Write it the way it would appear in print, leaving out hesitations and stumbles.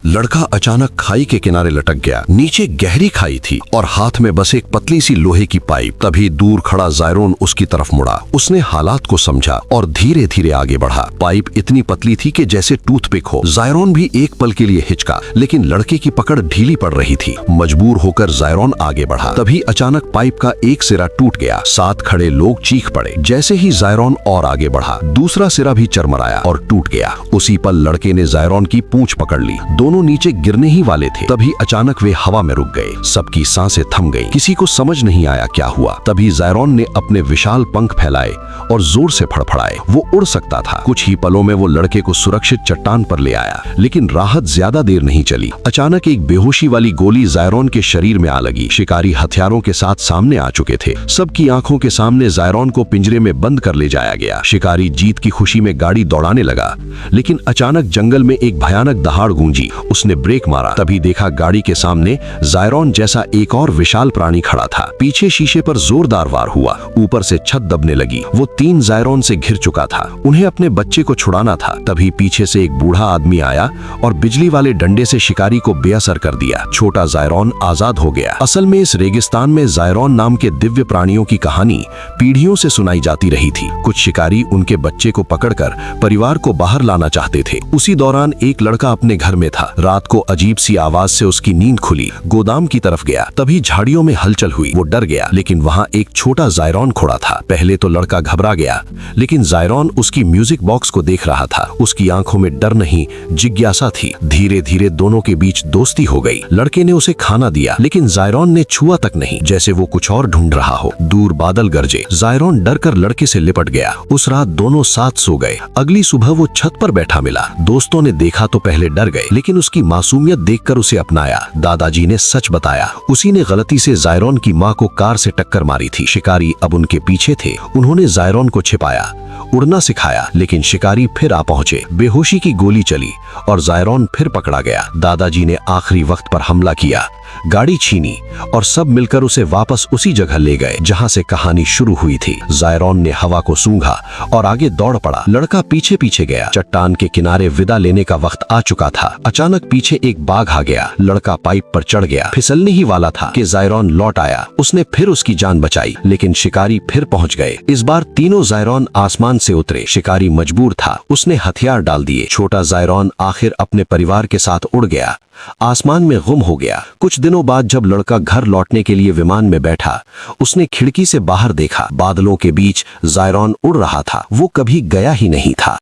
लड़का अचानक खाई के किनारे लटक गया। नीचे गहरी खाई थी और हाथ में बस एक पतली सी लोहे की पाइप। तभी दूर खड़ा जायरोन उसकी तरफ मुड़ा। उसने हालात को समझा और धीरे धीरे आगे बढ़ा। पाइप इतनी पतली थी कि जैसे टूथपिक हो। जायरोन भी एक पल के लिए हिचका, लेकिन लड़के की पकड़ ढीली पड़ रही थी। मजबूर होकर जायरोन आगे बढ़ा। तभी अचानक पाइप का एक सिरा टूट गया। साथ खड़े लोग चीख पड़े। जैसे ही जायरोन और आगे बढ़ा, दूसरा सिरा भी चरमराया और टूट गया। उसी पल लड़के ने जायरोन की पूंछ पकड़ ली। दोनों नीचे गिरने ही वाले थे। तभी अचानक वे हवा में रुक गए। सबकी सांसें थम गईं। किसी को समझ नहीं आया क्या हुआ। तभी जायरोन ने अपने विशाल पंख फैलाए और जोर से फड़फड़ाए। वो उड़ सकता था। कुछ ही पलों में वो लड़के को सुरक्षित चट्टान पर ले आया, लेकिन राहत ज्यादा देर नहीं चली। अचानक एक बेहोशी वाली गोली जायरोन के शरीर में आ लगी। शिकारी हथियारों के साथ सामने आ चुके थे। सबकी आंखों के सामने जायरोन को पिंजरे में बंद कर ले जाया गया। शिकारी जीत की खुशी में गाड़ी दौड़ाने लगा, लेकिन अचानक जंगल में एक भयानक दहाड़ गूंजी। उसने ब्रेक मारा। तभी देखा गाड़ी के सामने जायरोन जैसा एक और विशाल प्राणी खड़ा था। पीछे शीशे पर जोरदार वार हुआ। ऊपर से छत दबने लगी। वो तीन जायरोन से घिर चुका था। उन्हें अपने बच्चे को छुड़ाना था। तभी पीछे से एक बूढ़ा आदमी आया और बिजली वाले डंडे से शिकारी को बेअसर कर दिया। छोटा जायरोन आजाद हो गया। असल में इस रेगिस्तान में जायरोन नाम के दिव्य प्राणियों की कहानी पीढ़ियों से सुनाई जाती रही थी। कुछ शिकारी उनके बच्चे को पकड़कर परिवार को बाहर लाना चाहते थे। उसी दौरान एक लड़का अपने घर में था। रात को अजीब सी आवाज से उसकी नींद खुली। गोदाम की तरफ गया। तभी झाड़ियों में हलचल हुई। वो डर गया, लेकिन वहाँ एक छोटा जायरोन खड़ा था। पहले तो लड़का घबरा गया, लेकिन जायरोन उसकी म्यूजिक बॉक्स को देख रहा था। उसकी आंखों में डर नहीं, जिज्ञासा थी। धीरे धीरे दोनों के बीच दोस्ती हो गई। लड़के ने उसे खाना दिया, लेकिन जायरोन ने छुआ तक नहीं, जैसे वो कुछ और ढूंढ रहा हो। दूर बादल गरजे। जायरोन डर कर लड़के से लिपट गया। उस रात दोनों साथ सो गए। अगली सुबह वो छत पर बैठा मिला। दोस्तों ने देखा तो पहले डर गए, लेकिन उसकी मासूमियत देखकर उसे अपनाया। दादाजी ने सच बताया, उसी ने गलती से जायरोन की माँ को कार से टक्कर मारी थी। शिकारी अब उनके पीछे थे। उन्होंने जायरोन को छिपाया, उड़ना सिखाया, लेकिन शिकारी फिर आ पहुंचे। बेहोशी की गोली चली और जायरोन फिर पकड़ा गया। दादाजी ने आखिरी वक्त पर हमला किया, गाड़ी छीनी और सब मिलकर उसे वापस उसी जगह ले गए जहां से कहानी शुरू हुई थी। जायरोन ने हवा को सूंघा और आगे दौड़ पड़ा। लड़का पीछे पीछे गया। चट्टान के किनारे विदा लेने का वक्त आ चुका था। अचानक पीछे एक बाघ आ गया। लड़का पाइप पर चढ़ गया। फिसलने ही वाला था कि जायरोन लौट आया। उसने फिर उसकी जान बचाई, लेकिन शिकारी फिर पहुंच गए। इस बार तीनों जायरोन आसमान से उतरे। शिकारी मजबूर था। उसने हथियार डाल दिए। छोटा जायरोन आखिर अपने परिवार के साथ उड़ गया, आसमान में गुम हो गया। कुछ दिनों बाद जब लड़का घर लौटने के लिए विमान में बैठा, उसने खिड़की से बाहर देखा। बादलों के बीच जायरोन उड़ रहा था। वो कभी गया ही नहीं था।